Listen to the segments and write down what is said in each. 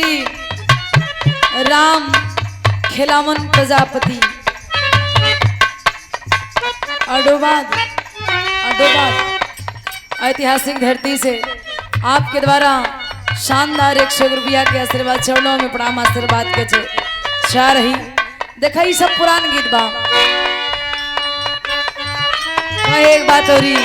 श्री राम खिलावन प्रजापति अडोबाद ऐतिहासिक धरती से आपके द्वारा शानदार 100 रुपया के आशीर्वाद चरणों में प्रणाम आशीर्वाद के चाह रही देखा ये सब पुरान गीत बा। एक बात हो रही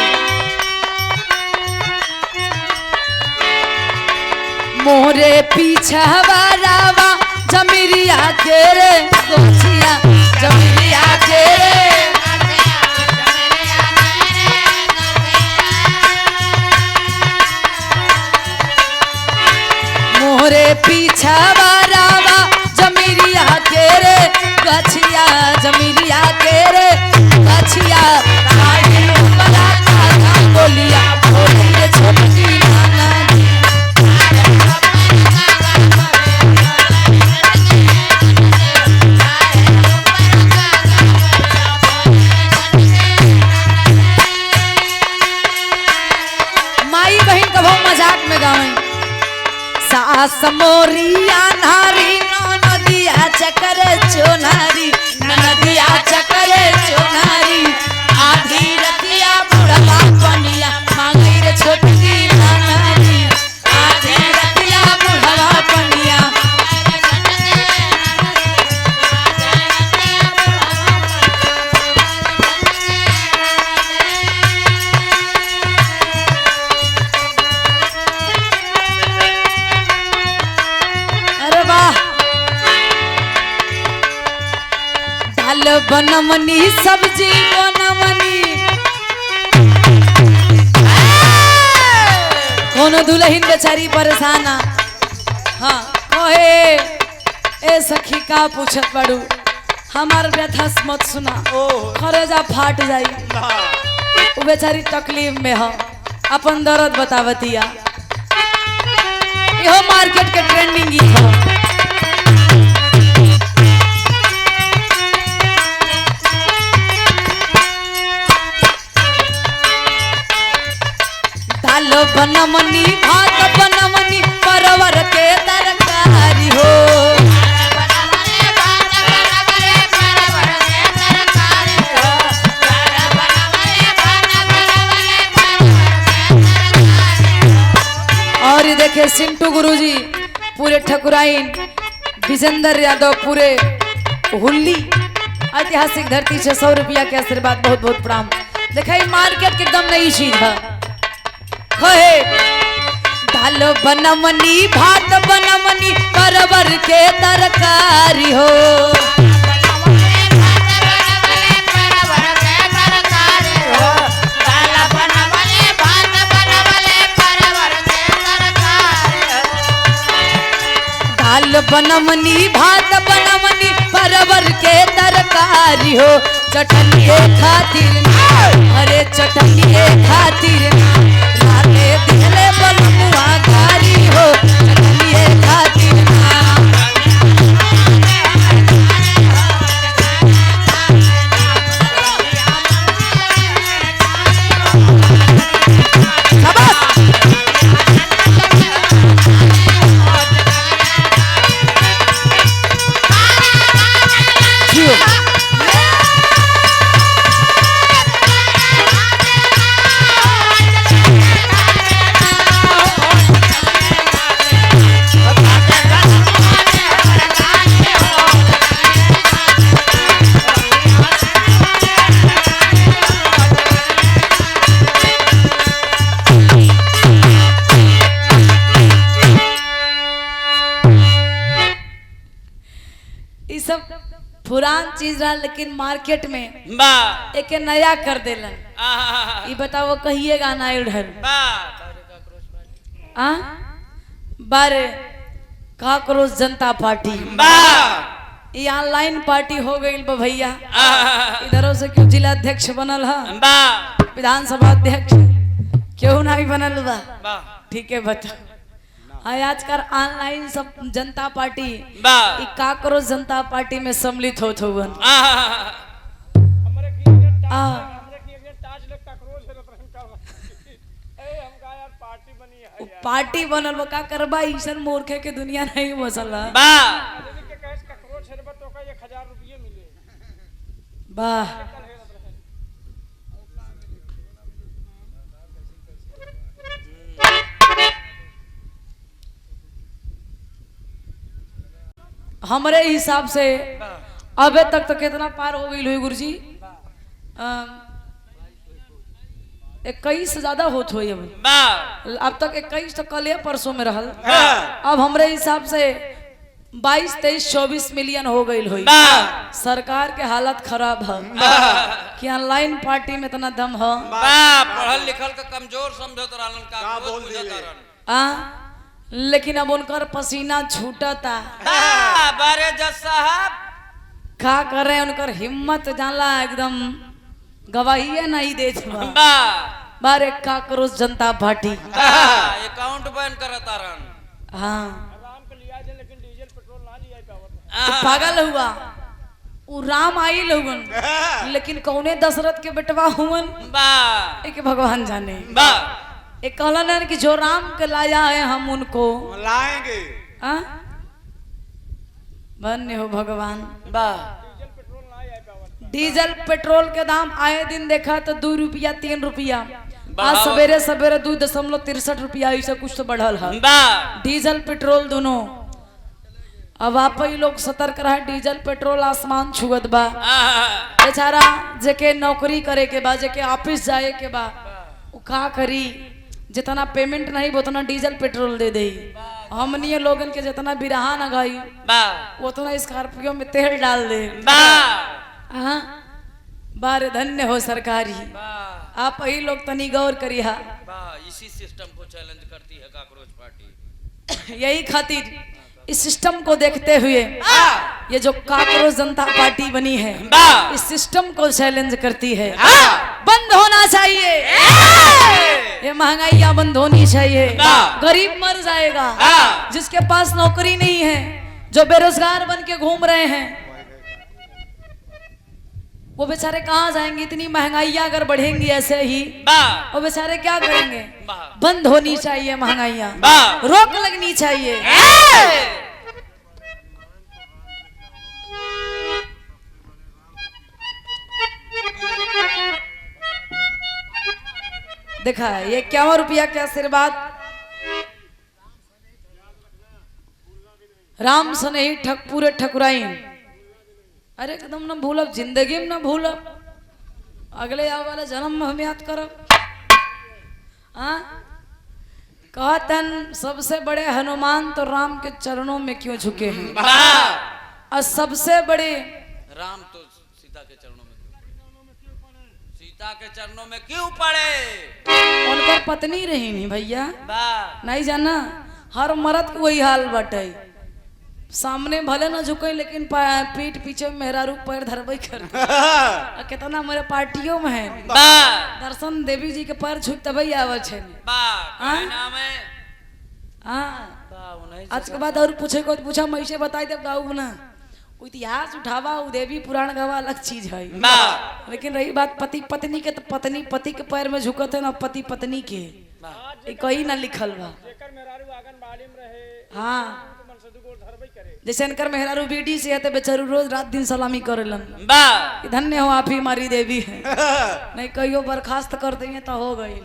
मोरे पीछा वारावा जमीरिया के रे गोछिया जमीरिया के रे मोरे पीछा वारावा जमीरिया के रे गछिया जमीरिया के रे गछिया बोलिया बोलिए छोटी नाना माई बहन कभो मजाक में गावे सास मोरिया नारी नदिया चकर चोनारी नदिया चकर चोनारी आधी रतिया बुढ़वा पनिया मांगी रे छोटकी नानी आधी रतिया बुढ़वा पनिया अरे वाह दाल बनमनी सब्जी बनमनी कोनो दुल्हन बेचारी परेशाना हाँ कहे ए सखी का पूछत पड़ू हमार व्यथा मत सुना खरेजा फाट जाई वो बेचारी तकलीफ में हो अपन दर्द बतावतिया यो मार्केट के ट्रेंडिंग गीत हो दाल बनमनी भात बनमनी परवर के तरकारी हो और ये देखे सिंटू गुरुजी पूरे ठकुराइन विजेंद्र यादव पूरे हुल्ली ऐतिहासिक धरती से 100 रुपया के आशीर्वाद बहुत बहुत प्रणाम। देखा मार्केट के एकदम नई चीज है दाल बनमनी भात बनमनी परवर के तरकारी हो दाल बनमनी भात बनमनी परवर के तरकारी हो चटनी खातिर अरे चटनी खातिर लाले दिले बलुआ गारी हो चटनी खातिर पुरान चीज रहा लेकिन मार्केट में एक नया कर देलन ये बताओ कहिएगा ना उधर बारे काकरोच जनता पार्टी ये ऑनलाइन पार्टी हो गई भैया इधरों से क्यों जिला अध्यक्ष बनल है विधानसभा अध्यक्ष क्यों ना भी बनल बा ठीक है बता आजकल ऑनलाइन सब जनता पार्टी काकरोच जनता पार्टी में सम्मिलित होत हुवन पार्टी बनल बा का करबा ईसन मूर्खे के दुनिया नहीं बसल वाह। हमारे हिसाब से अबे तक तो कितना पार हो गई हुई गुरुजी 21 से ज्यादा होत हुई अब तक 21 तो कल परसों में रहल। अब हमारे हिसाब से 22, 23, 24 मिलियन हो गई हुई। सरकार के हालत खराब है कि ऑनलाइन पार्टी में इतना दम है। पढ़ल लिखल का कमजोर समझत रहलन का बोल दिए लेकिन अब उनकर पसीना छूटता। बारे जज साहब का कर रहे उनकर हिम्मत जाला एकदम गवाही नहीं दे बारे का करो जनता पार्टी अकाउंट बैन करता रहन। हाँ तो पागल हुआ उ राम आई लोगन लेकिन कौने दशरथ के बेटवा हुवन एक भगवान जाने। एक कहलन कि जो राम के लाया है हम उनको लाएंगे। धन्य हो भगवान। डीजल पेट्रोल के दाम आए दिन देखा तो 2 रुपया 3 रुपया आज सवेरे सवेरे 2.63 रुपया ऐसा कुछ तो बढ़ल है डीजल पेट्रोल दोनों। अब आप ही लोग सतर्क रहे डीजल पेट्रोल आसमान छुअत बा। बेचारा जेके नौकरी करे के बा जेके ऑफिस जाए के बा वो का करी जितना पेमेंट नहीं उतना डीजल पेट्रोल दे दे। हमनी लोगन के जितना बिरहा न गई उतना स्कॉर्पियो में तेल डाल दे। बारे धन्य हो सरकारी आप ही लोग तनी गौर करिया। इसी सिस्टम को चैलेंज करती है काकरोच पार्टी। यही खातिर इस सिस्टम को देखते हुए ये जो काकरोच जनता पार्टी बनी है इस सिस्टम को चैलेंज करती है। बंद होना चाहिए ये महंगाइयाँ बंद होनी चाहिए। गरीब मर जाएगा जिसके पास नौकरी नहीं है जो बेरोजगार बन के घूम रहे हैं वो बेचारे कहाँ जाएंगे। इतनी महंगाइयाँ अगर बढ़ेंगी ऐसे ही वो बेचारे क्या करेंगे। बंद होनी चाहिए महंगाइयाँ रोक लगनी चाहिए। देखा ये 51 रुपया के आशीर्वाद राम सने ही पूरे ठकुराई। अरे एकदम न भूलब जिंदगी में न भूलब अगले आने वाले जन्म में हम याद करब। कहतन सबसे बड़े हनुमान तो राम के चरणों में क्यों झुके हैं और सबसे बड़े राम तो सीता के चरणों में सीता के चरणों में क्यों पड़े। उनकर पत्नी रही नहीं भैया नहीं जाना हर मर्द को वही हाल बटे सामने भले न झुके लेकिन पीठ पीछे मेहरारू पैर धरबई कर कितना मेरे पार्टियों में है दर्शन देवी जी के पैर छुट तभी आवे छे। आज के बाद और पूछे को पूछा मैं से बताई दे गाऊ ना इतिहास उठावा उ देवी पुराण गवा अलग चीज है लेकिन रही बात पति पत्नी के तो पत्नी पति के पैर में झुकत है ना पति पत्नी के कहीं ना लिखल बा। हाँ जैसे इनकर मेहरारू बीडी से है तो बेचारू रोज रात दिन सलामी करेलन। धन्य हो आप ही हमारी देवी है नहीं कहियो बर्खास्त कर देंगे तो हो गई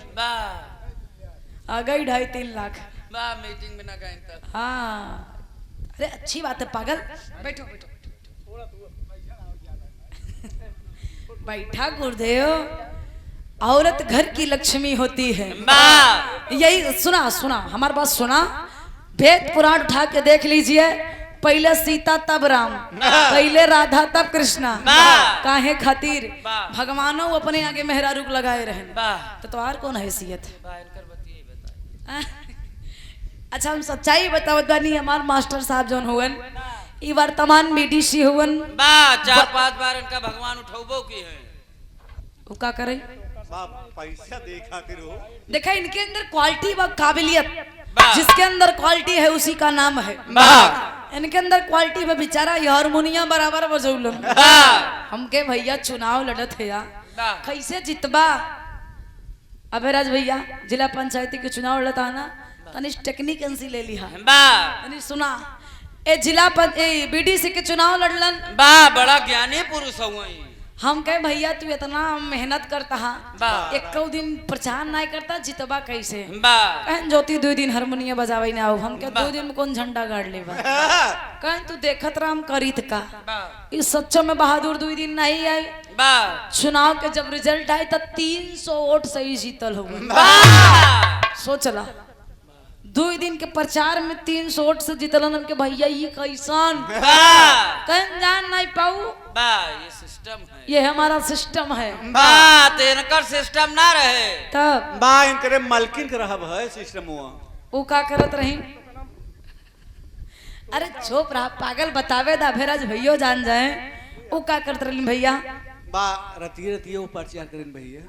आ गई 2.5-3 लाख मीटिंग में ना गए। हाँ अरे अच्छी बात है पागल बैठो बैठो बैठा गुरुदेव। औरत घर की लक्ष्मी होती है। यही सुना सुना हमारी बात सुना वेद पुराण उठा के देख लीजिए पहले सीता तब राम पहले राधा तब कृष्णा काहे खातिर भगवानों अपने आगे मेहरारू लगाए रहे तो आर कौन हैसियत है। अच्छा हम सच्चाई बतावत बानी हमार मास्टर साहब जोन हुवन ई वर्तमान बीडीसी हुवन 4-5 बार इनका भगवान उठौबो की है वो का करे पैसा दे खातिर हो। देखा इनके अंदर क्वालिटी व काबिलियत जिसके अंदर क्वालिटी है उसी का नाम है। इनके अंदर क्वालिटी में बेचारा हारमोनियम बराबर बजौलन हमके भैया चुनाव लड़त है यार कैसे जितबा। अबे राज भैया जिला पंचायती के चुनाव लड़ता है ना तनिष टेक्निक से ले लिहा बा तनिष सुना ए जिला बीडीसी के चुनाव लड़लन बा बड़ा ज्ञानी पुरुष हुआ हम कहे भैया तू इतना मेहनत करता बा एक दिन प्रचार नहीं करता जितबा कैसे बा कहन ज्योति 2 दिन हारमोनियम बजावे ना आओ हम के 2 दिन में कौन झंडा गाड़ लेबा कहन तू देखत राम करीत का बा इस सच्चो में बहादुर 2 दिन नहीं आई बा चुनाव के जब रिजल्ट आए तो 300 वोट से ही जीतल हो बा सोचला 2 दिन के प्रचार में 300 वोट से जीतलन हम के भैया ये कैसन बा कहन जान नहीं पाऊ बा ये सिस्टम है ये हमारा सिस्टम है बा तो इनकर सिस्टम ना रहे तब बा इनकरे मालकिन के रहब है सिस्टम हुआ वो का करत रही अरे चुप रहा पागल बतावे दा भेराज भैयो जान जाए वो का करत रही भैया बा रतिये रतिये वो प्रचार करें भैया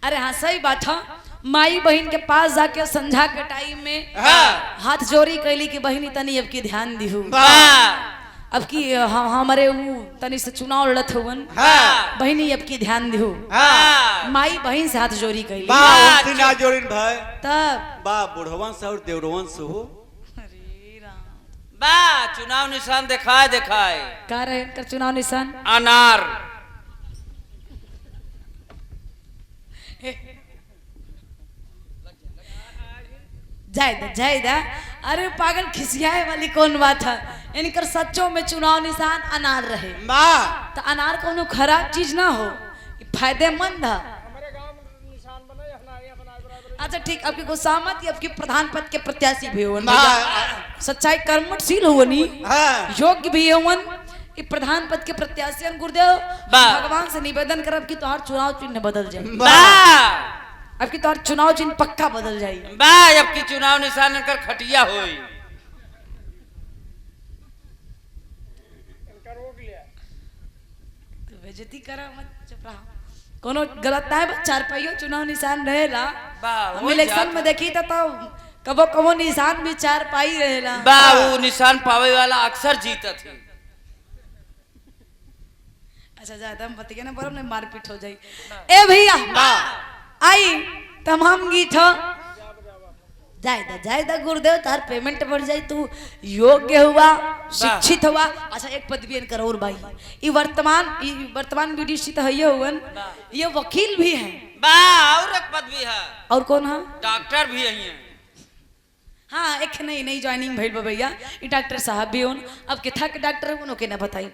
अरे हाँ सही बात है माई बहन के पास जाके संझा के टाइम में हाँ। हाथ जोड़ी कैली कि बहनी तनी अब की ध्यान दिहु बा अब की हमारे वो तनी से चुनाव लड़त हुवन हाँ। बहनी अब की ध्यान दिहु हाँ। माई बहन से हाथ जोड़ी कैली बा बा, उनसे ना जोड़िन भाई तब बा बुढ़वन से और देवरवन से हो अरे राम बा चुनाव निशान दिखाए दिखाए का रहे इनकर चुनाव निशान अनार जायदा अरे पागल खिसियाए वाली कौन बात है इनकर सच्चों में चुनाव निशान अनार रहे बा तो अनार कोनो खराब चीज ना हो ये फायदेमंद है अच्छा ठीक आपकी गुस्सामत आपकी प्रधान पद के प्रत्याशी भी हो बा सच्चाई कर्मशील हो नी हाँ योग्य भी होवन ये प्रधान पद के प्रत्याशी गुरुदेव बा। भगवान से निवेदन करब कि तोहार चुनाव चिन्ह बदल जाए बा अब की तोहार चुनाव चिन्ह पक्का बदल जाए बा अब की चुनाव निशान इनकर खटिया होई तो बेइज्जती करा मत चुप रहा कोनो गलत ना है चार पहियो चुनाव निशान रहेला बा हम हो इलेक्शन जात। में देखी तो कबो कबो निशान भी चार पाई रहेला बा वो निशान पावे वाला अक्सर जीतत है अच्छा ज्यादा हम बतिया ना बरम ने मारपीट हो जाई ए भैया आई तमाम गीत जायदा गुरुदेव तार पेमेंट बढ़ जाई तू योग्य हुआ शिक्षित हुआ अच्छा एक पदवी इनकर और भाई ये वर्तमान बीडीसी तो है हुवन ये वकील भी हैं बा और एक पदवी है और कौन है डॉक्टर भी यही है हाँ एक नई ज्वाइनिंग भइल बा भैया ये डॉक्टर साहब भी होन अब किथा के डॉक्टर है उनके ना बताई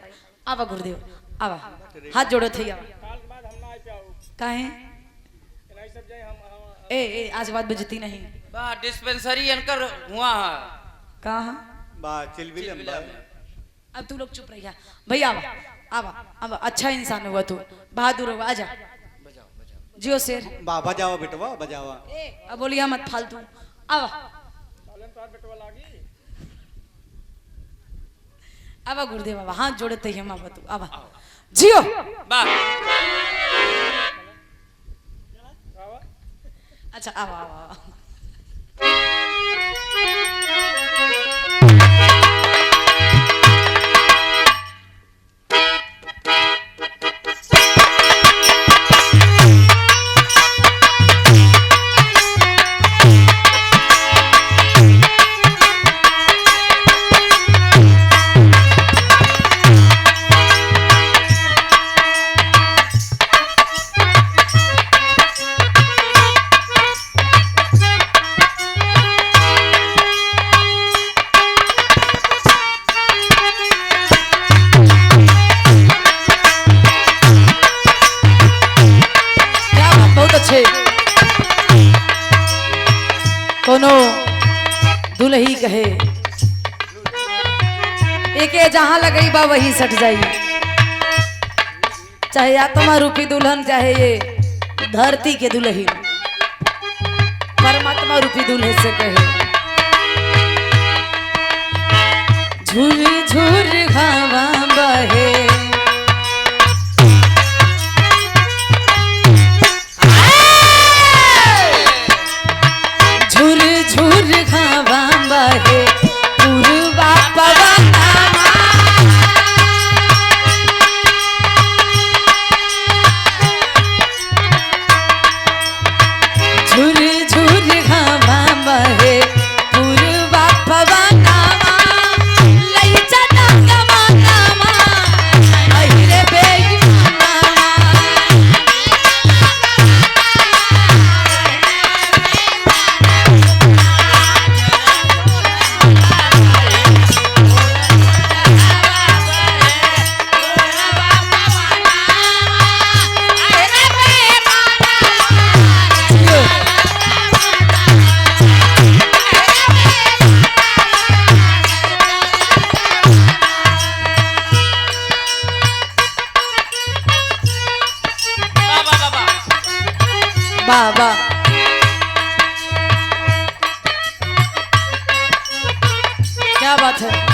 आवा गुरुदेव आवा हाथ जोड़े थे काहे ए आज बात बजती नहीं बा डिस्पेंसरी इनकर हुआ है कहाँ बा चिलबिलम चिलबिला बा में। अब तू लोग चुप रहिया भैया आवा आवा अच्छा इंसान हुआ तू बहादुर हुआ आजा जियो शेर बा बजावा बेटवा बजावा ए अब बोलिया मत फालतू आवा आवा गुरुदेव बाबा हाथ जोड़े थे हम आवा तू आवा जियो बा अच्छा आवा आवा आवा कोनो दुल्ही कहे एके जहां लगई बा वही सट जाई चाहे आत्मा रूपी दुल्हन चाहे ये धरती के दुल्ही परमात्मा रूपी दुल्हे से कहे झूर झूर हवा बहे झूर झूर हवा बहे पूर्वा पवनमा झूर क्या बात है।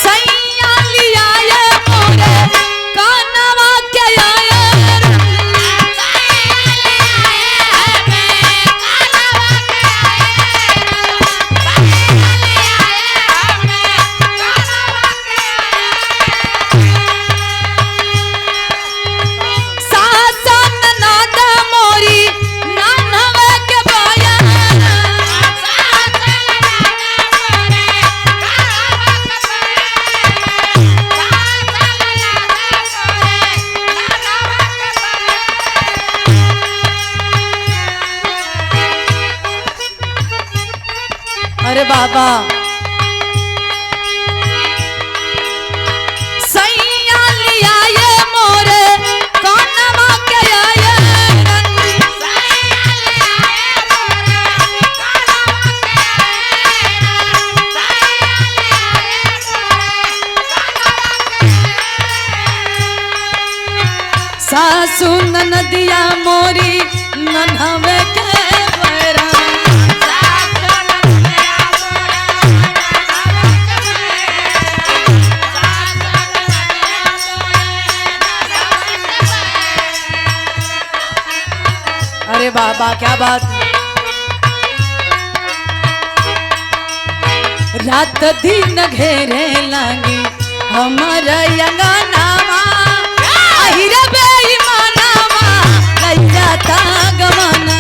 सैया लिया ये मोरे कानवा के आए सासन नाद मोरी नानवे के बाया अरे बाबा सैया लिया ये मोरे कानवा के आए सासू नदिया मोरी नन्हवे के बैरा अरे बाबा क्या बात। रात दिन घेरे लागी हमारा यंगनामा अहिरा बेईमानामा लई जाता गवाना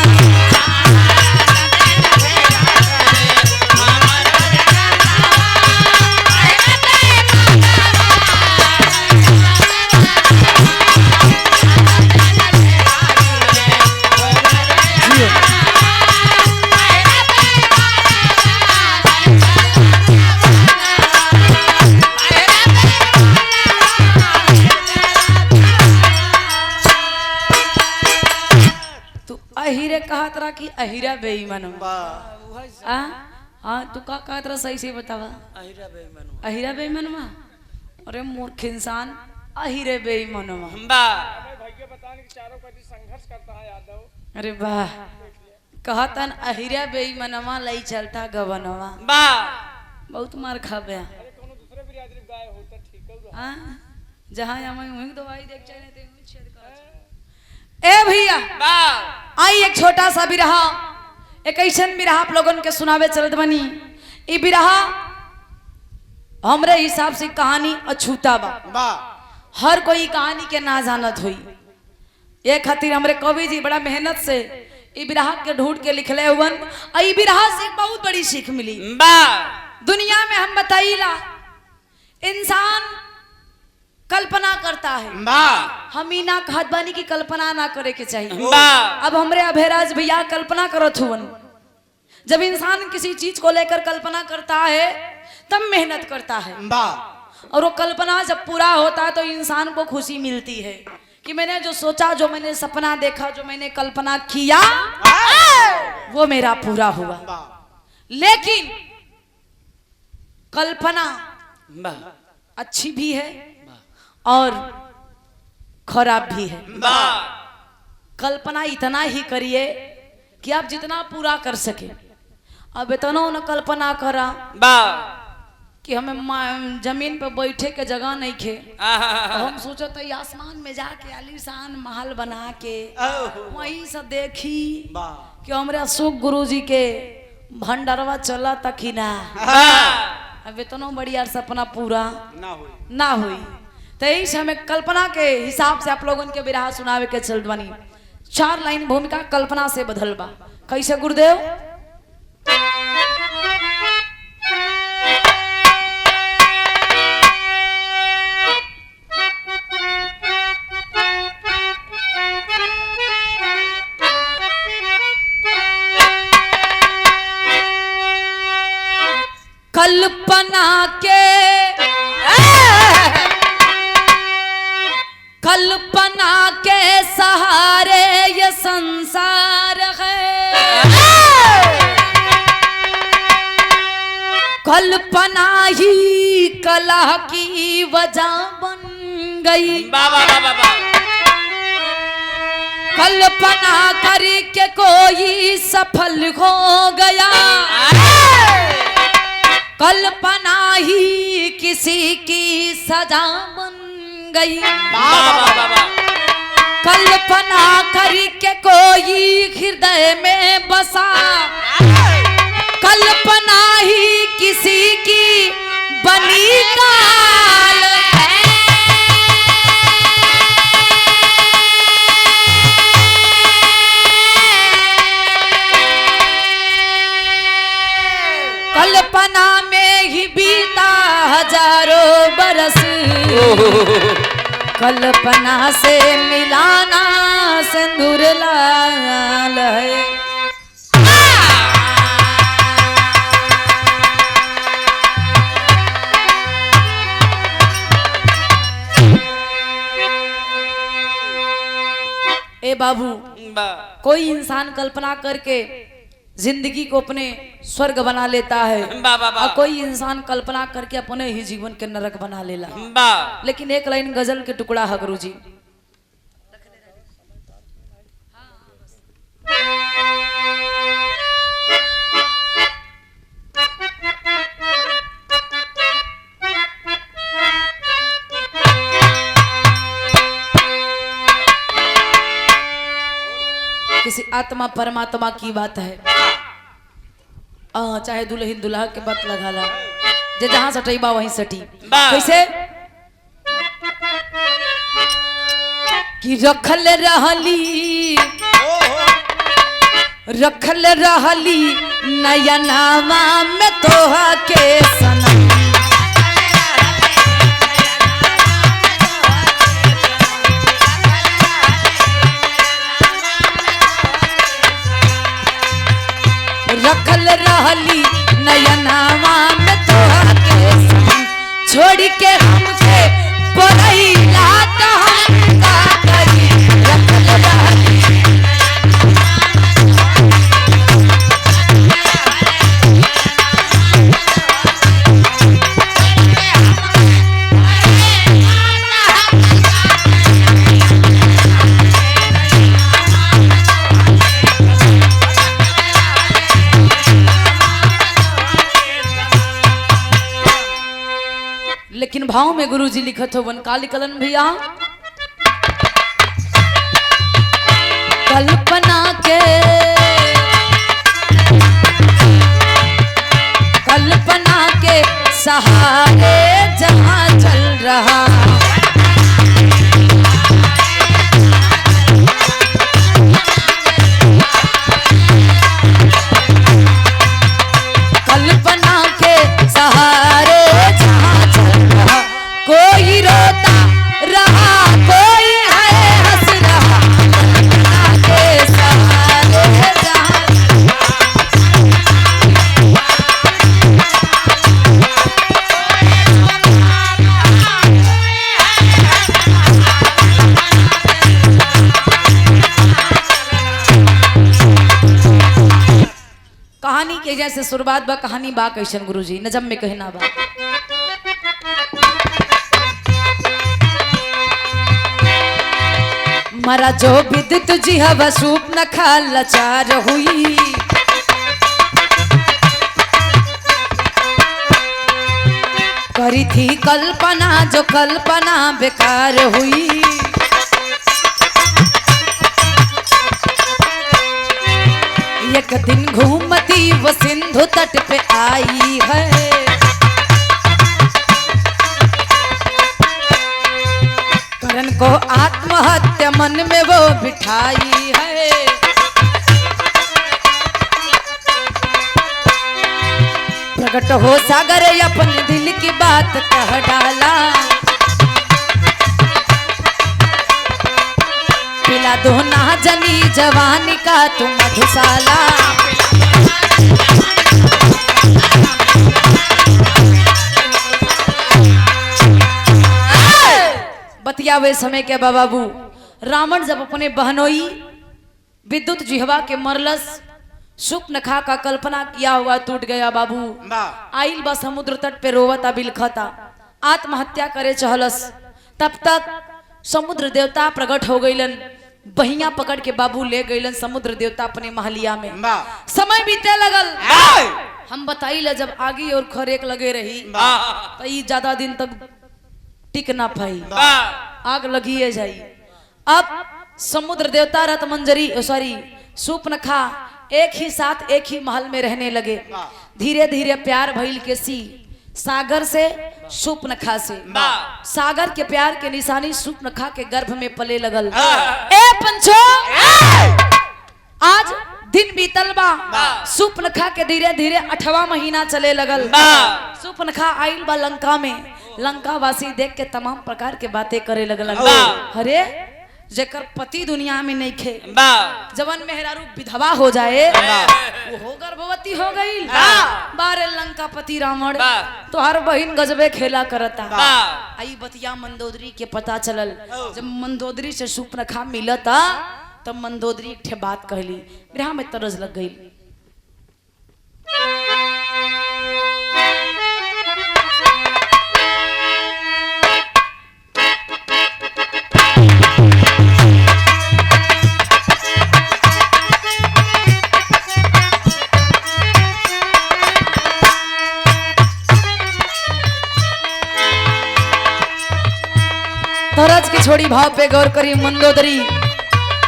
अहिरे कहत रहा कि अहिरा बेईमान हाँ तू का कहत रहा सही से बतावा। अहिरा बेईमानवा अरे मूर्ख इंसान अहिरे बेईमानवा अरे वाह कहतन अहिरा बेईमानवा लई चलता गवनवा बहुत मार खाबे जहाँ वहीं दवाई देख चाहिए ए भैया आई एक छोटा सा बिरहा एक ऐसन बिरहा आप लोगन के सुनावे चलत बनी। ई बिरहा हमरे हिसाब से कहानी अछूता बा हर कोई कहानी के ना जानत हुई ये खातिर हमरे कवि जी बड़ा मेहनत से ई बिरहा के ढूंढ के लिखले हुवन। ई बिरहा से एक बहुत बड़ी सीख मिली। दुनिया में हम बताइला इंसान कल्पना करता है हम ही ना कहत बानी की कल्पना ना करे के चाहिए। अब हमरे अभेराज भैया कल्पना करत हुवन। जब इंसान किसी चीज को लेकर कल्पना करता है तब मेहनत करता है और वो कल्पना जब पूरा होता है तो इंसान को खुशी मिलती है कि मैंने जो सोचा जो मैंने सपना देखा जो मैंने कल्पना किया वो मेरा पूरा हुआ। लेकिन कल्पना अच्छी भी है और खराब भी है। कल्पना इतना ही करिए कि आप जितना पूरा कर सके। अब इतना न कल्पना करा कि हमें जमीन पे बैठे के जगह नहीं खे हम सोचो तो आसमान में जाके आलीशान महल बना के वहीं से देखी कि हमारे अशोक गुरु जी के भंडारवा चला तक ही ना। अब इतना बढ़िया सपना पूरा ना हुई तो इस हमें कल्पना के हिसाब से आप लोगों के बिरहा सुनावे के चल बनी। 4 लाइन भूमिका कल्पना से बदल बा। कैसे गुरुदेव कल्पना के कल्पना के सहारे ये संसार है। कल्पना ही कला की वजह बन गई। बाबा बाबा बाबा कल्पना करके कोई सफल हो गया, कल्पना ही किसी की सजा बन गई। बाबा बाबा कल्पना करके कोई हृदय में बसा, कल्पना ही किसी की बनी काल है। कल्पना में ही बीता हजारों बरस, कल्पना से मिलाना सिंदूर लाल है। ए बाबू, कोई इंसान कल्पना करके जिंदगी को अपने स्वर्ग बना लेता है, और कोई इंसान कल्पना करके अपने ही जीवन के नरक बना लेला। लेकिन एक लाइन गजल के टुकड़ा है गुरुजी। किसी आत्मा परमात्मा की बात है, चाहे दुल्हन दुल्हा के बात लगा ला, जे जहां सटी बा वहीं सटी। कैसे कि रखल रहली नयनामा में तोहा के सनम, रखल रहली नयनामा में तोहा के सनम, छोड़ के हमके पढ़ैला त हम का करी। रखल रहली लेकिन भाव में गुरुजी लिखत हो वन काली कलन भैया। कल्पना के सहारे जहां चल रहा, कल्पना के सहारे कोई रोता रहा, कोई है हंस रहा, कल्पना के सहारे जहां। कहानी के जैसे शुरुआत बा, कहानी बा कैसन गुरुजी नजम में कहना बा। मरा जो विदित जी हवा सूप न खा लाचार हुई, करी थी कल्पना जो कल्पना बेकार हुई। एक दिन घूमती वो सिंधु तट पे आई है, करण को आत्महत्या मन में वो बिठाई है। प्रकट हो सागर अपने दिल की बात कह डाला, पिला दो ना जनी जवानी का तुम मधुशाला। बतियावे समय के बाबू, रावण जब अपने बहनोई विद्युत जिहवा के मरलस, स्वप्न खा का कल्पना किया हुआ टूट गया बाबू। आइल बा समुद्र तट पे रोवता बिलखता, आत्महत्या करे चहलस। तब तक समुद्र देवता प्रकट हो गईलन, बहिया पकड़ के बाबू ले गईलन समुद्र देवता अपने महलिया में। समय बीते लगल, हम बताइला जब आगे और खरेक लगे रही तो ई ज्यादा दिन तक टिक ना पाई, आग लगी है जाई। अब समुद्र देवता रत मंजरी सॉरी सूपनखा एक ही साथ एक ही महल में रहने लगे। धीरे धीरे प्यार भइल के सी सागर से सूपनखा से, सागर के प्यार के निशानी सूपनखा के गर्भ में पले लगल। ए पंचो आज दिन बीतल बा, सूपनखा के धीरे धीरे 8वां महीना चले लगल। सूपनखा आइल बा लंका में, लंका वासी देख के तमाम प्रकार के बातें करे लगल। अरे जेकर पति दुनिया में नहीं खे, जवन मेहरारू विधवा हो जाए वो हो गर्भवती हो गई। बारे लंका पति रावण तो हर बहिन गजबे खेला करता। आई बतिया मंदोदरी के पता चलल। जब मंदोदरी से सूपनखा मिलता तब मंदोदरी एक बात कहली, ग्रह में तरस लग गई। तरज की छोड़ी भाव पे गौर करी मंदोदरी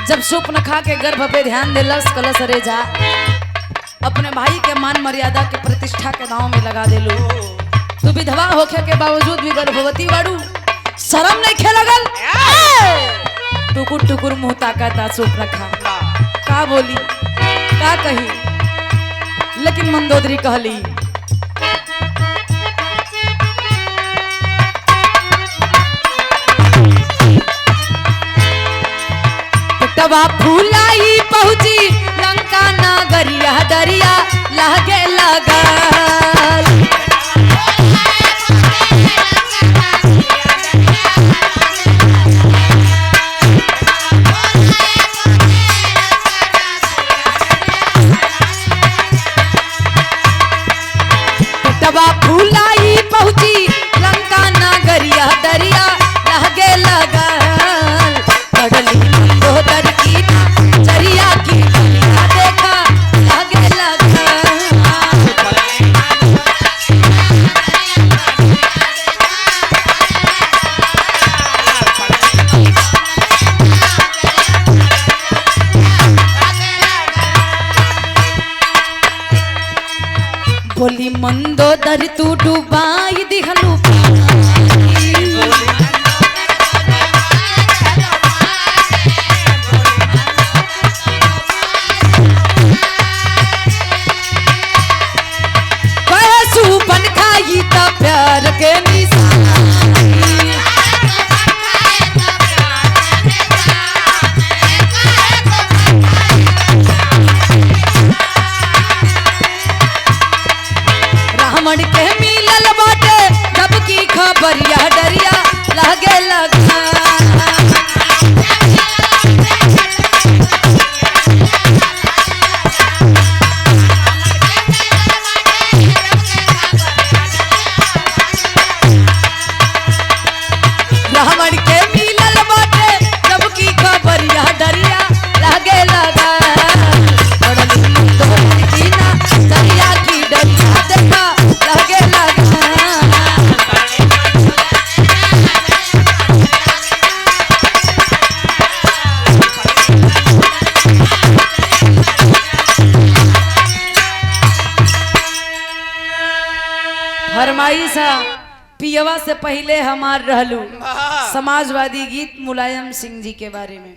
जब सूपनखा के गर्भ पे ध्यान दिलस, कलस रे जा अपने भाई के मान मर्यादा के प्रतिष्ठा के दांव में लगा देलू। तू विधवा होखे के बावजूद भी गर्भवती बाड़ू, शर्म नहीं खे लगल? टुकुर टुकुर मुंह ताकता सूपनखा, का बोली का कही, लेकिन मंदोदरी कहली तवा फूलाई पहुंची लंका नागरिया दरिया लागे लगल। तवा फूलाई पहुंची लंका नागरिया दरिया लागे लगल। पड़ली मंदोदर की चरिया की दुनिया देखा लागे लगा। बोली मंदोदर तू डुबाई दिहलू प्यार के रावण के मिलल बाटे जब की खबरिया डरिया लागे लगा। रावण के मिलल बाटे जब की खबरिया डरिया लागे लगा। पड़ली मंदोदरी की ना चरिया की डरिया देखा लागे लगा। फरमाइशा पियवा से पहले हमार रहलू समाजवादी गीत मुलायम सिंह जी के बारे में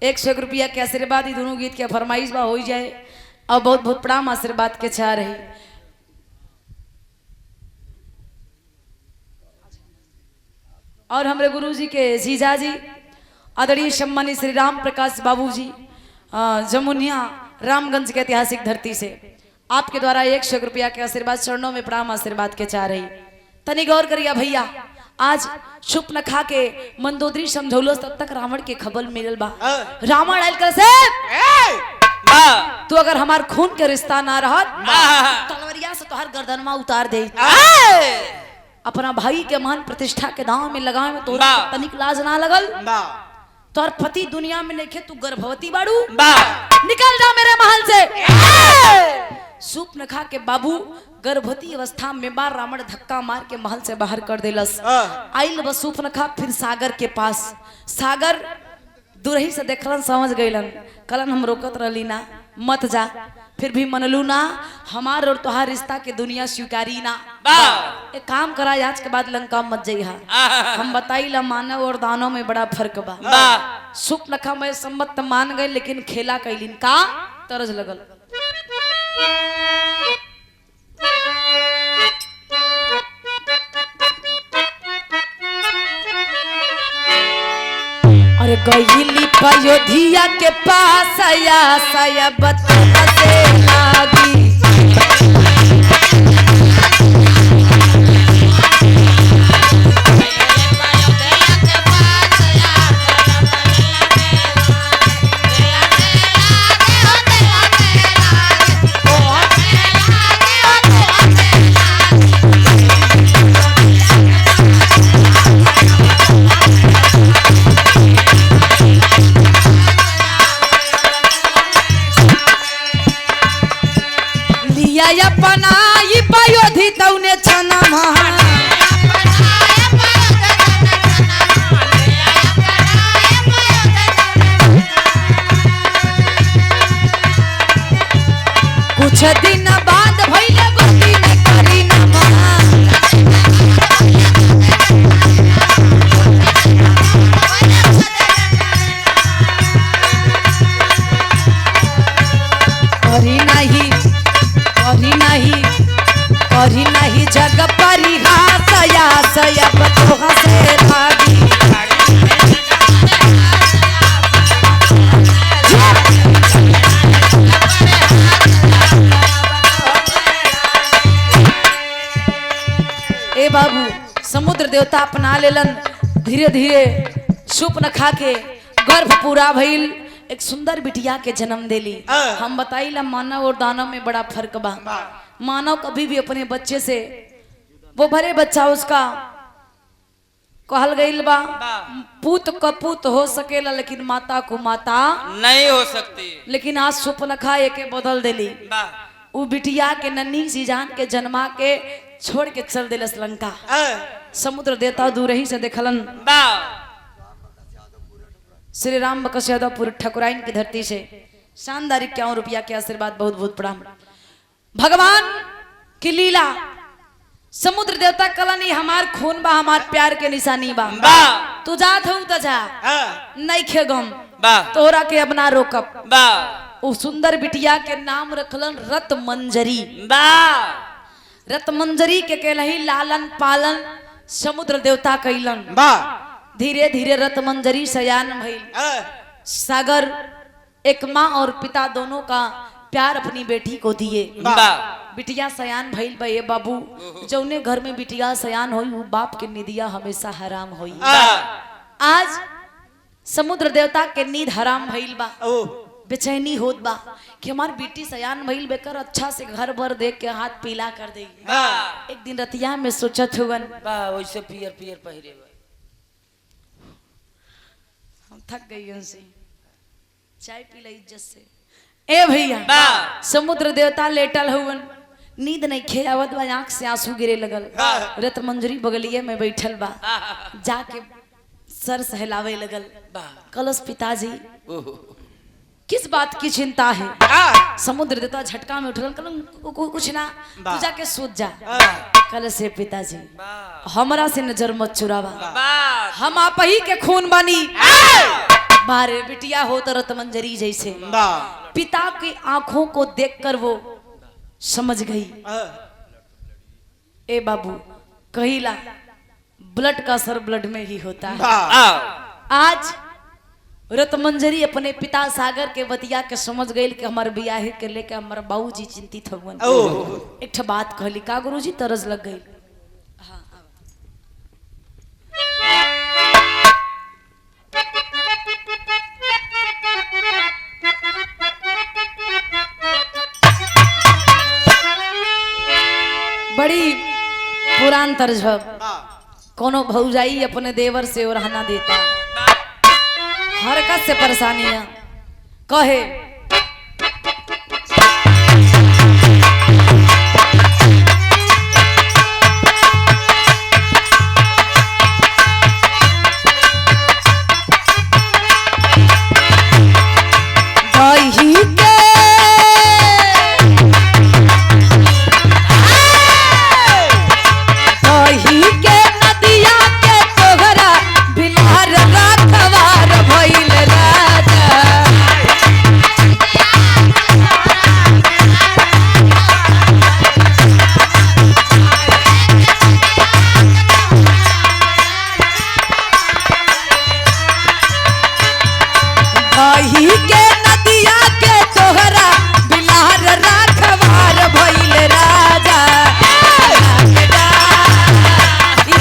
101 रुपया के आशीर्वाद ही दोनों गीत के फरमाइश बा हो जाए और बहुत बहुत प्रणाम आशीर्वाद के चाह रही। और हमारे गुरु जी के जीजा जी आदरणीय सम्मानित श्री राम प्रकाश बाबू जी जमुनिया रामगंज के ऐतिहासिक धरती से आपके द्वारा 101 रुपया के आशीर्वाद चरणों में प्रणाम आशीर्वाद के चाह रही। तनी गौर करिया भैया, आज सूपनखा के मंदोदरी समझौलो तब तक रावण के खबर मिलल बा। रावण आयल कर से तू अगर हमार खून के रिश्ता ना रहत तलवरिया से तोहर गर्दनमा उतार दे। अपना भाई के मान प्रतिष्ठा के दांव में लगावे में तो बा। तनिक लाज ना लगल। बा तोर पति दुनिया में नहीं तू गर्भवती बाड़ू, बा निकल जा मेरे महल से। सूपनखा के बाबू गर्भवती अवस्था में बार रावण धक्का मार के महल से बाहर कर देलस। आइल बस सूपनखा फिर सागर के पास। सागर दुरही से देखलन, समझ गईलन, कलन हम रोकत रहली ना, मत जा। फिर भी मनलू ना, हमार और तुहार रिश्ता के दुनिया स्वीकारी ना। एक काम करा, आज के बाद लंका मत जइहा। हम बताइला मानव और दानव में बड़ा फर्क बा। सूपनखा में सम्मत मान गए, लेकिन खेला कैलिन का तरज लगल। अरे गईली अयोध्या के पास आया सया बतते लागी। अपनाई पयोधी तौने छना महान। कुछ दिन बाद भइले गोदी में करी ना महान। करी नहीं जग परिहासया सया बतोहा से भागी। ए बाबू समुद्र देवता अपना लेलन। धीरे धीरे सूपनखा के गर्भ पूरा भइल, एक सुंदर बिटिया के जन्म देली। हम बताइला मानव और दानव में बड़ा फर्क बा। मानव कभी भी अपने बच्चे से, वो भरे बच्चा उसका कहल गईल बा, पूत कपूत हो सकेला लेकिन माता को माता नहीं हो सकती। लेकिन आज सूपनखा एके बदल देली। वो बिटिया के नन्ही सी जान के जन्मा के छोड़ के चल दिलस लंका। समुद्र देवता दूर ही से देखलन। श्री राम बकस यादवपुर ठकुराइन की धरती से शानदार 51 रुपया के आशीर्वाद, बहुत बहुत प्रणाम। भगवान की लीला, समुद्र देवता कलनी हमार खून बा, हमार प्यार के निशानी बा। तू जात हूं तो जा, नहीं खे गम तोरा के अब ना रोकब। वो सुंदर बिटिया के नाम रखलन रत मंजरी। रत मंजरी के कहलही लालन पालन समुद्र देवता कैलन। धीरे धीरे रत मंजरी सयान भइल। सागर एक माँ और पिता दोनों का प्यार अपनी बेटी को दिए। बिटिया सयान भइल बा। ये बाबू जौने घर में बिटिया सयान होई वो बाप के निदिया हमेशा हराम होई। आज समुद्र देवता के नींद हराम भइल बा। बेचैनी होत बा कि हमार बेटी सयान भइल बेकर अच्छा से घर भर देख के हाथ पीला कर दे। एक दिन रतिया में सोचत हुवन, वैसे पियर पियर पहिरे हम थक गई उनसे, चाय पी ला इज्जत से। ए भैया समुद्र देवता लेटल हुवन, नींद नहीं खे आवत बा, आंख से आंसू गिरे लगल। रत मंजरी बगलिए में बैठल बा, जाके सर सहलावे लगल। कलश पिताजी किस बात की चिंता है? समुद्र देवता झटका में उठल, कुछ ना, तू जाके सोच जा। कलश से पिताजी हमरा से नजर मत चुरावा, हम आप ही के खून बानी। बारे बिटिया हो तो रत मंजरी जैसे। पिता की आंखों को देखकर वो समझ गई। ए बाबू कहिला ब्लड का असर ब्लड में ही होता है। आज रत मंजरी अपने पिता सागर के बतिया के समझ गई कि हमारे बियाह के लेके हमारे बाबूजी चिंतित हुए। एक ठो बात कहली, का गुरुजी तरस लग गई। बड़ी पुरान तर्ज है। कोनो भौजाई अपने देवर से ओरहना देता, हरकत से परेशानियां कहे दही के दही के नदिया के तोहरा बिलार राखवार भइल राजा। दही के नदिया के तोहरा बिलार राखवार भइल राजा। ई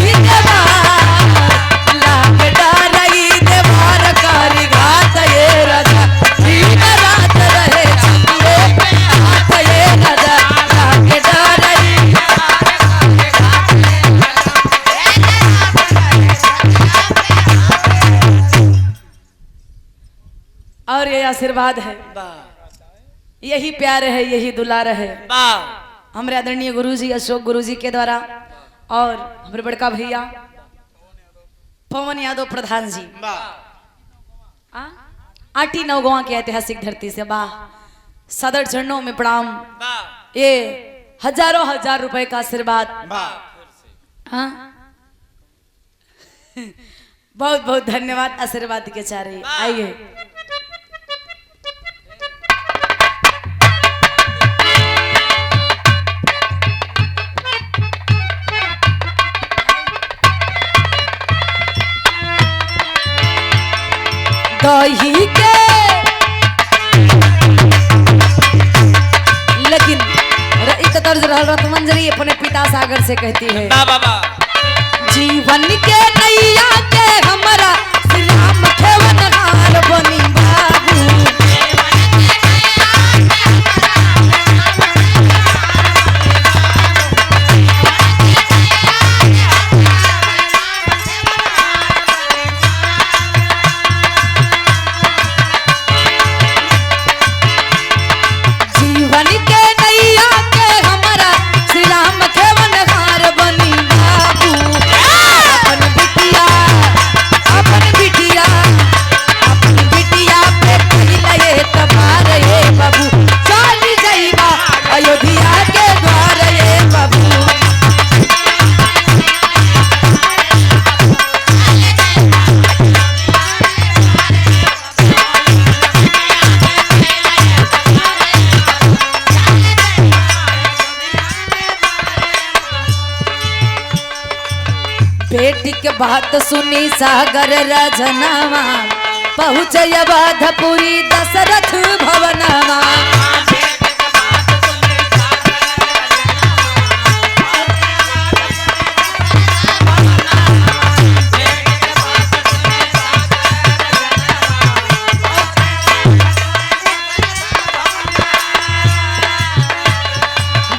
देवार ई देवार करी घात ये राजा। दिन रात रहे छुए हाथ ये राजा। लागे डरई और ये आशीर्वाद है, यही प्यार है, यही दुलार है हमारे आदरणीय गुरुजी अशोक गुरुजी के द्वारा और हमारे बड़का भैया पवन यादव प्रधान जी आटी नवगवा की ऐतिहासिक धरती से वाह सदर चरणों में प्रणाम। ये हजारों हजार रुपए का आशीर्वाद हाँ बहुत बहुत धन्यवाद आशीर्वाद के चारे। आइए दही के लेकिन एक तर्ज रहल रत मंजरी अपने पिता सागर से कहती है जीवन के नैया के हमरा श्री राम खेवनहार बनी बाबू। जीवन के नैया के हमरा श्री राम खेवनहार बनी बाबू। अपन बिटिया पे कहिलए तबार ये बाबू। चल जाइबा अयोध्या के द्वार ये बाबू। बेटी के बात सुनी सागर रजनवा पहुँचय बाधपुरी दशरथ भवनवा।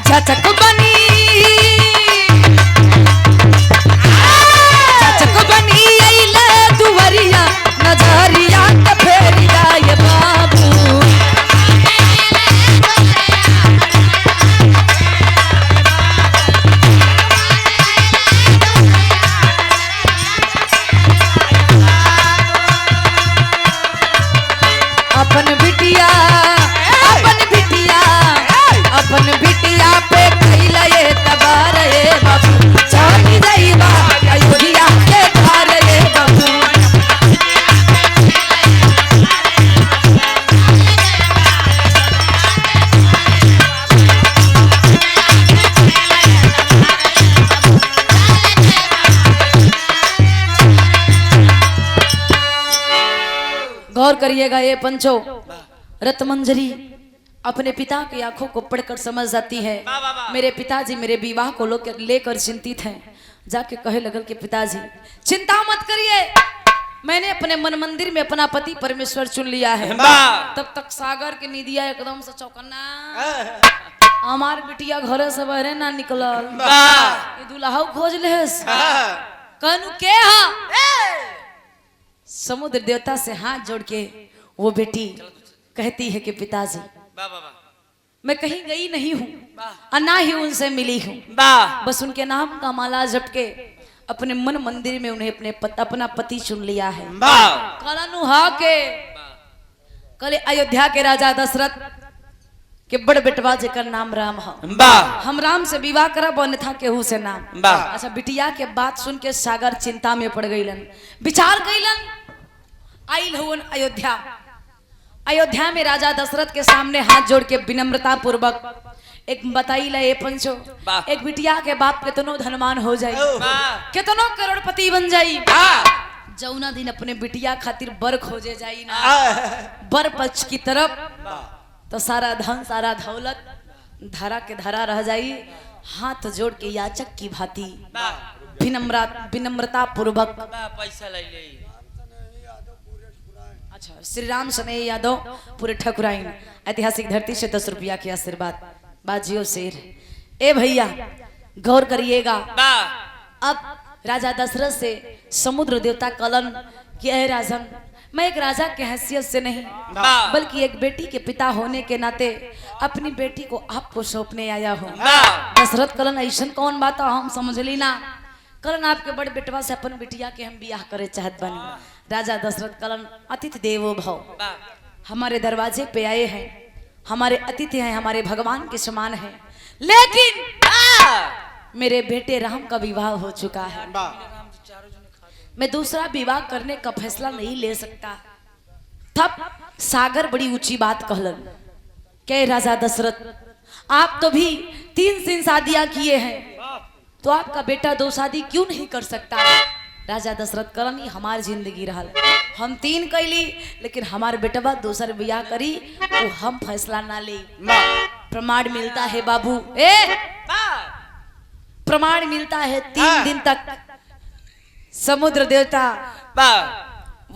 झचक बनी अइले दुवरिया नजरिया के फेरिया ये बाबू। अपन बिटिया पे कहिलए तबार ये बाबू। चल जाइबा अयोध्या के द्वार ये बाबू। गौर करिएगा ये पंचो रत्मंजरी अपने पिता की आंखों को पढ़कर समझ जाती है। मेरे पिताजी मेरे विवाह को लेकर चिंतित हैं। जाके कहे लगल कि पिताजी चिंता मत करिए, मैंने अपने मन मंदिर में अपना पति परमेश्वर चुन लिया है। तब तक सागर के निदिया एकदम से चौकन्ना हमार बिटिया घरे से बहरे ना निकलल वाह ये दुल्हा खोज लेस कहनु के हा समुद्र देवता से हाथ जोड़ के वो बेटी कहती है कि पिताजी वाह वाह मैं कहीं गई नहीं हूँ वाह और ना ही उनसे मिली हूँ वाह बस उनके नाम का माला जप के अपने मन मंदिर में उन्हें अपना पति चुन लिया है वाह कहनु हा के कल अयोध्या के राजा दशरथ के बड़ बेटवा जेकर नाम राम है वाह हम राम से विवाह करब अन्यथा केहू से नाम वाह अच्छा बिटिया के बात सुन के सागर चिंता में पड़ गईलन विचार कईलन आइल हुवन अयोध्या अयोध्या में राजा दशरथ के सामने हाथ जोड़ के विनम्रता पूर्वक एक बताइला ए पंचो वाह। एक बिटिया के बाप कितनो धनवान हो जाई वाह कितनो करोड़पति बन जाई वाह जौना दिन अपने बिटिया खातिर बर खोजे जाई ना बर पक्ष की तरफ तो सारा धन सारा दौलत धरा के धरा रह जाई हाथ जोड़ के याचक की भांति वाह विनम्रता पूर्वक वाह पैसा ले ले अच्छा श्री राम सने यादव पूरे ठकुराइन ऐतिहासिक धरती से 10 रुपया के आशीर्वाद बाजियो शेर ए भैया गौर करिएगा वाह अब राजा दशरथ से समुद्र देवता कलन कि अय राजन मैं एक राजा के हैसियत से नहीं वाह बल्कि एक बेटी के पिता होने के नाते अपनी बेटी को आपको सौंपने आया हूँ वाह दशरथ कलन ऐसा कौन बात हम समझ ली ना कलन आपके बड़े बेटवा से अपन बिटिया के हम बियाह करे चाहत बनी राजा दशरथ कलन अतिथि देवो भव वाह हमारे दरवाजे पे आए हैं हमारे अतिथि हैं हमारे भगवान के समान हैं लेकिन मेरे बेटे राम का विवाह हो चुका है मैं दूसरा विवाह करने का फैसला नहीं ले सकता तब सागर बड़ी ऊंची बात कहलन के राजा दशरथ आप तो भी 3 शादियां किए हैं तो आपका बेटा 2 शादी क्यों नहीं कर सकता राजा दशरथ करनी हमार जिंदगी रहल हम 3 कैली लेकिन हमार बेटवा दूसर बियाह करी वो हम फैसला ना ले प्रमाण मिलता है बाबू प्रमाण मिलता है 3 दिन तक समुद्र देवता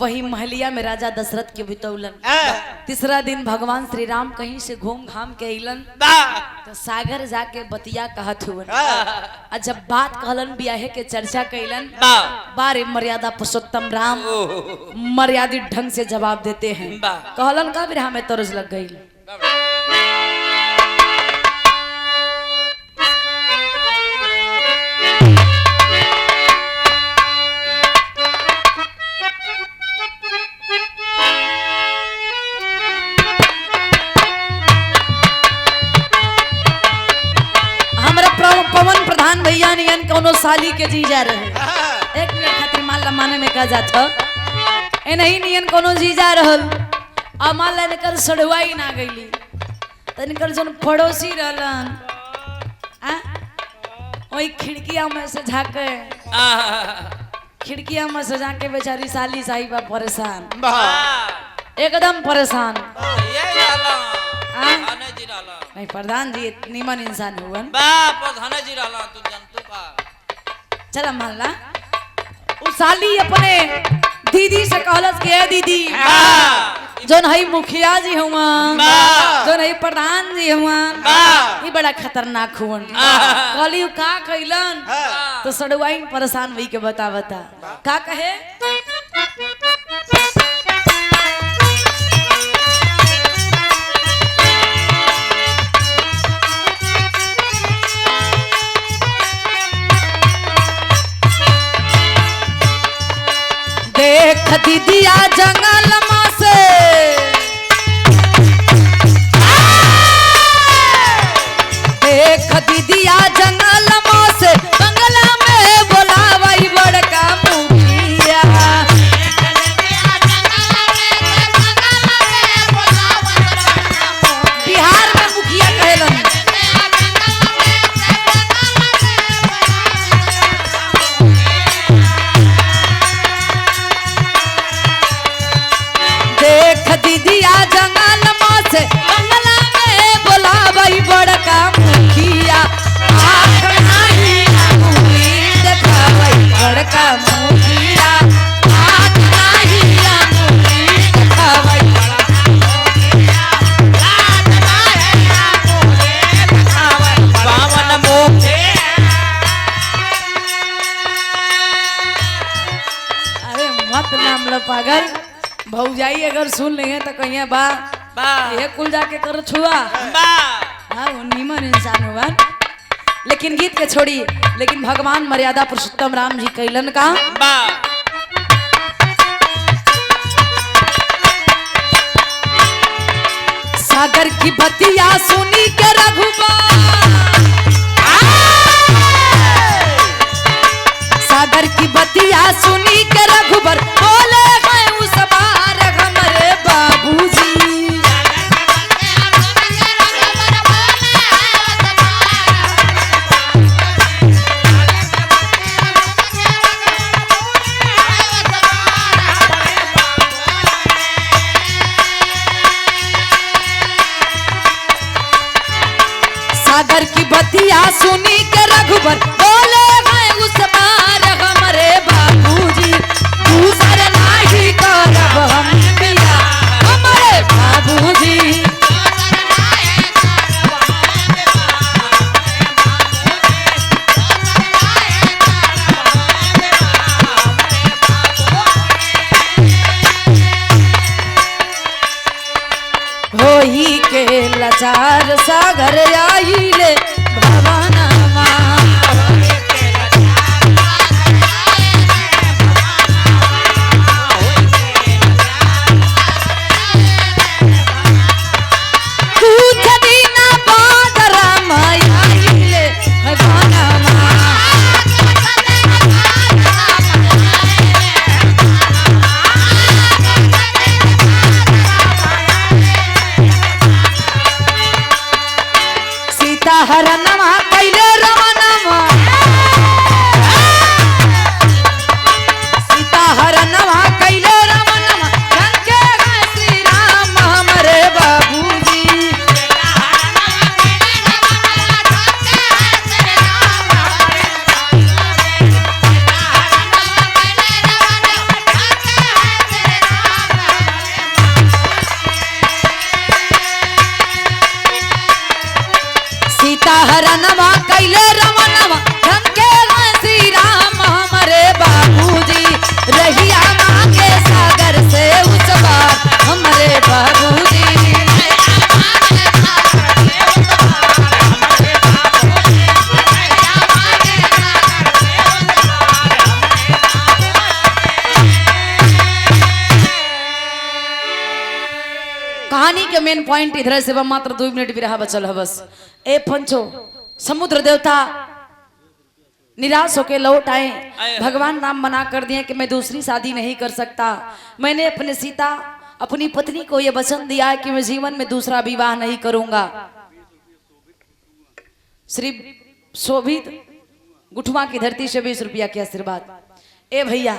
वही महलिया में राजा दशरथ के बितौलन तीसरा दिन भगवान श्री राम कहीं से घूम घाम के अलन तो सागर जाके बतिया कहत हुवन और जब बात कहलन बियाहे के चर्चा कैलन बारे मर्यादा पुरुषोत्तम राम मर्यादित ढंग से जवाब देते हैं कहलन का बिरहा में तरस लग गई पवन प्रधान भैया नियन कोनो साली के जी जा रहे 1 मिनट खातिर मान माने में कहा जाता ए नहीं नियन कोनो जी जा रहल आ मान ला निकर सड़वाई ना गईली त निकर जन पड़ोसी रहलन आ ओई खिड़किया में से झाके खिड़किया में से झाके बेचारी साली साहिबा परेशान एकदम परेशान नहीं प्रधान जी निमन इंसान हुवन प्रधान जी रहला तू जनतू का चला मान ला उ साली अपने दीदी से कहलस के दीदी जोन हई मुखिया जी हुवन जोन हई प्रधान जी हुवन ई बड़ा खतरनाक हुवन कहली उ का कइलन तो सड़वाई परेशान भई के बता का कहे देख दीदिया जंगल में से देख दीदिया जंगल में से बंगला में बोलावई बड़का मुखिया बिहार में मुखिया कहलन देख दीदिया जंगल में से बंगला में बोलावई बड़का मुखिया आँख नहीं अंगूरी देखावई बड़का मुखिया आँख नहीं अंगूरी देखावई बड़का मुखिया लाज नहीं अंगूरी देखावई मत नाम लो पागल। भौजाई अगर सुन लेंगे तो कहिए बा ये कुल जाके कर छुआ। हाँ वो नीमन इंसान हुआ। लेकिन गीत के छोड़ी, लेकिन भगवान मर्यादा पुरुषोत्तम राम जी कैलन का सागर की बतिया सुनी के सागर की बतिया सुनी के रघुबर बोले गए उस बार हमारे बाबूजी। सागर की बतिया सुनी के रघुबर बोले गए उस बार हमारे बाबूजी। दूसर नाही करब हम पिया हमारे बाबूजी। होई के लाचार सागर आइले भवनमा। कुछ दिन बाद राम आइले भवनमा। हरनमा कैले रमनमा। सीता हरनमा कैले रमनमा रंगे गए श्री राम हमारे बाबूजी। सीता हरनमा कैले रमनमा रंगे गए श्री राम हमारे बाबूजी। रहिया मांगे सागर से उस बार हमारे बाबूजी। कहानी के मेन पॉइंट इधर से मात्र 2 मिनट भी रहा बचल है बस। ए पंचो समुद्र देवता निराश होके लौट आए। भगवान राम मना कर दिए कि मैं दूसरी शादी नहीं कर सकता। मैंने अपने सीता अपनी पत्नी को यह वचन दिया है कि मैं जीवन में दूसरा विवाह नहीं करूंगा। श्री शोभित गुठवा की धरती से 20 रुपया के आशीर्वाद। ए भैया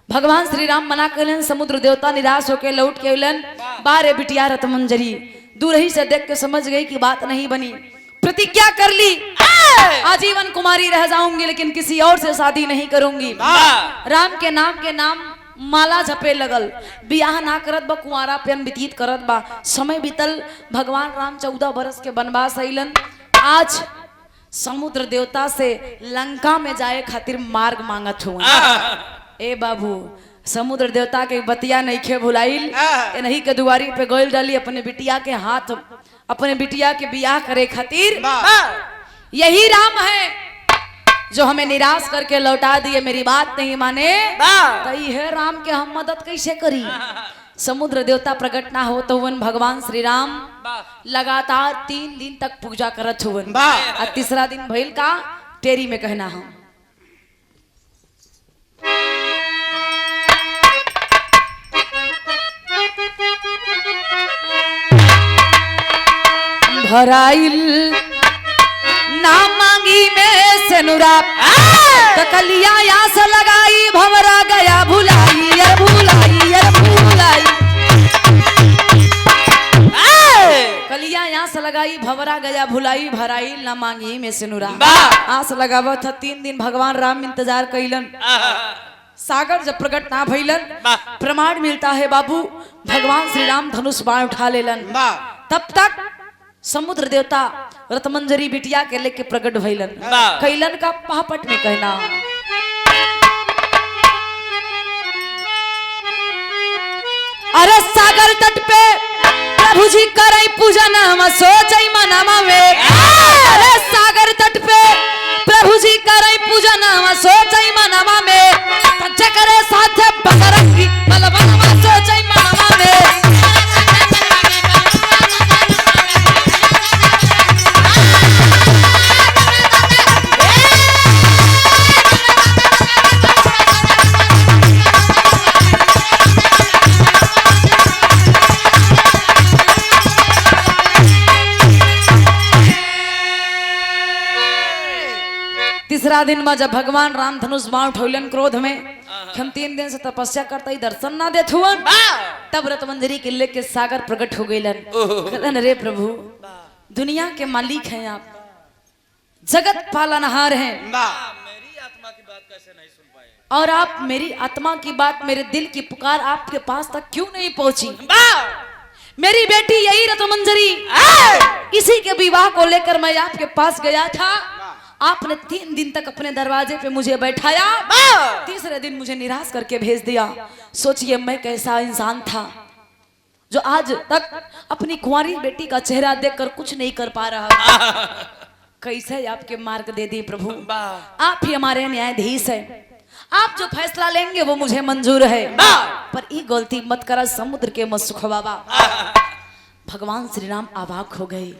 भगवान श्री राम मना कलन। समुद्र देवता निराश होके लौट के अलन। बारे बिटिया रतमंजरी दूर ही से देख के समझ गई कि बात नहीं बनी। प्रतिज्ञा कर ली आजीवन कुमारी रह जाऊंगी लेकिन किसी और से शादी नहीं करूंगी। राम के नाम माला जपे लगल। बियाह ना करत बा कुंवारा पेन व्यतीत करत बा। समय बीतल। भगवान राम 14 बरस के वनवास अइलन। आज समुद्र देवता से लंका में जाए खातिर मार्ग मांगत हुआ। ए बाबू समुद्र देवता के बतिया नहीं खे भुलाइल। नहीं के दुआरी पे गोल डाली अपने बिटिया के हाथ अपने बिटिया के बियाह करे खातिर। यही राम है जो हमें निराश करके लौटा दिए। मेरी बात नहीं माने तो है राम के हम मदद कैसे करी। समुद्र देवता प्रकट ना हो तो भगवान श्री राम लगातार 3 दिन तक पूजा करत हुवन। और तीसरा दिन भइल का टेरी में कहना हम भराइल ना मांगी में से नुरा कलिया यास लगाई भवरा गया भुलाई यार भुलाई यार भुलाई। कलिया यास लगाई भवरा गया भुलाई भराइल ना मांगी में से नुरा। आस लगावा था 3 दिन भगवान राम इंतजार कैलन। सागर जब प्रकट ना भइलन प्रमाण मिलता है बाबू भगवान श्री राम धनुष बाण उठा लेलन। तब तक समुद्र देवता रतमंजरी बिटिया के लेके प्रकट भइलन। कैलन का पापट में कहना अरे सागर तट पे प्रभु जी करई पूजन हम सोचई मनवा में। अरे सागर तट पे प्रभु जी करई पूजन हम सोचई मनवा में। तज्जे करे साथे बकरंगी बलबनवा सोचई मनवा में। तीसरा दिन में जब भगवान राम धनुष बाण उठौलन क्रोध में कि हम 3 दिन से तपस्या करता ही दर्शन ना देत हुवन, तब रतमंजरी के लेके सागर प्रकट हो गइलन। कहलन रे प्रभु दुनिया के मालिक हैं आप, जगत पालनहार हैं, मेरी आत्मा की बात कैसे नहीं सुन पाए? और आप मेरी आत्मा की बात, मेरे दिल की पुकार आपके पास तक क्यों नहीं पहुंची? मेरी बेटी यही रतमंजरी, इसी के विवाह को लेकर मैं आपके पास गया था। आपने 3 दिन तक अपने दरवाजे पे मुझे बैठाया, तीसरे दिन मुझे निराश करके भेज दिया। सोचिए मैं कैसा इंसान था जो आज तक अपनी कुंवारी बेटी का चेहरा देखकर कुछ नहीं कर पा रहा। कैसे आपके मार्ग दे दी प्रभु, आप ही हमारे न्यायाधीश हैं, आप जो फैसला लेंगे वो मुझे मंजूर है। पर ये गलती मत करा समुद्र के मत सुखवावा। भगवान श्री राम अवाक हो गए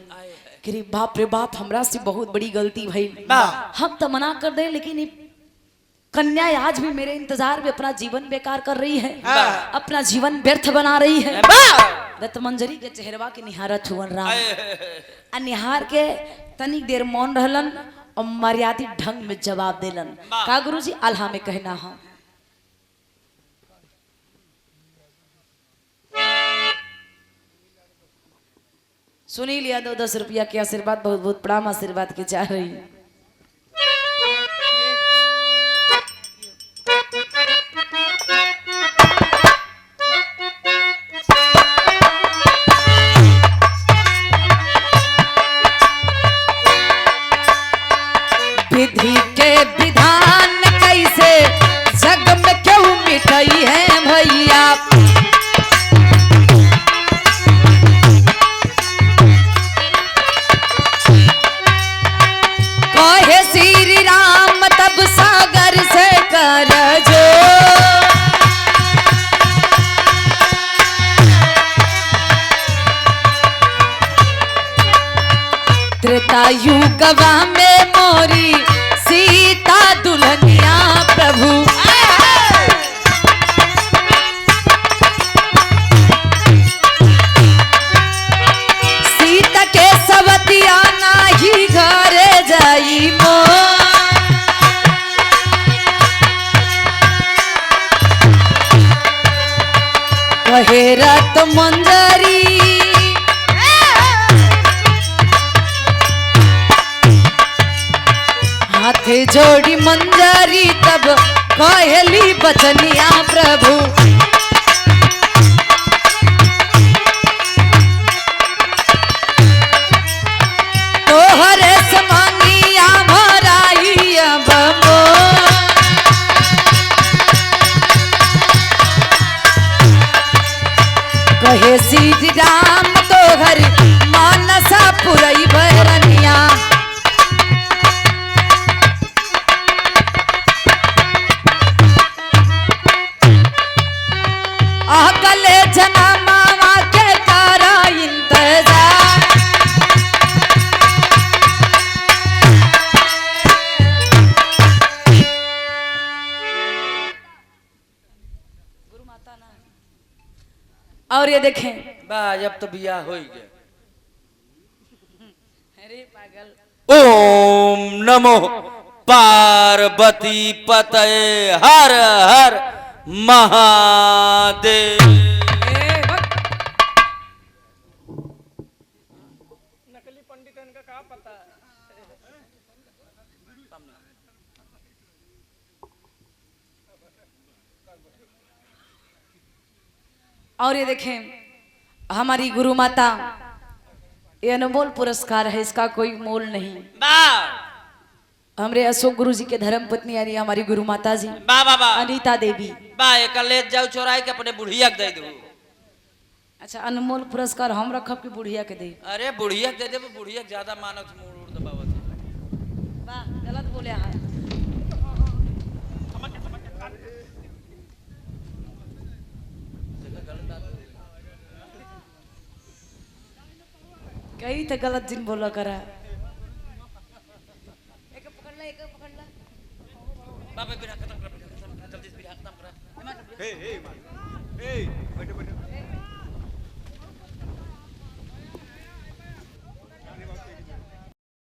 कि बाप रे बाप हमरा से बहुत बड़ी गलती भई। हम तो मना कर दे लेकिन कन्या आज भी मेरे इंतजार में अपना जीवन बेकार कर रही है, अपना जीवन व्यर्थ बना रही है। रतमंजरी के चेहरवा के निहारत हुवन राम, निहार के तनिक देर मौन रहलन और मर्यादित ढंग में जवाब देलन। का गुरुजी आल्हा में कहना हम सुनील यादव 10 रुपया के आशीर्वाद, बहुत बहुत प्रणाम, आशीर्वाद के चाह रही। विधि के विधान कैसे जग में क्यों मिटाई है भैया। कहे श्री राम तब सागर से कर जो, त्रेता युगवा में मोरी सीता दुल्हनिया प्रभु। सीता के सवतिया नाही घरे जाई मो, कहे रतमंजरी हाथे जोड़ी मंजरी तब कहली बचनिया प्रभु। तोहरे से मांगिया भराई अब मो, कहे श्री राम तोहर मानसा पुरई भरनिया। अकले जनमावा के तारा इंतजार, गुरु माता ना। और ये देखें अब तो बिया हो ही गया। अरे पागल, ओम नमो पार्वती पतये हर हर महादेव। नकली पंडितन का क्या पता। और ये देखें हमारी गुरु माता, ये अनमोल पुरस्कार है, इसका कोई मोल नहीं। हमरे अशोक गुरु जी के धर्म पत्नी यानी हमारी गुरु माता जी बा अनीता देवी। बा एक ले जाओ चोराई के अपने बुढ़िया के दे दो। अच्छा अनमोल पुरस्कार हम रखब कि बुढ़िया के दी? अरे बुढ़िया दे दे, बुढ़िया ज्यादा मानव मूड उड़ दबावत है। वाह गलत बोले है। देखा गलत बात है। कई तो गलत दिन बोला करा। एक पकड़ ला, एक पकड़ ला। बाबा बिना खत्म कर, जल्दी से बिना खत्म करा। हे हे बैठो बैठो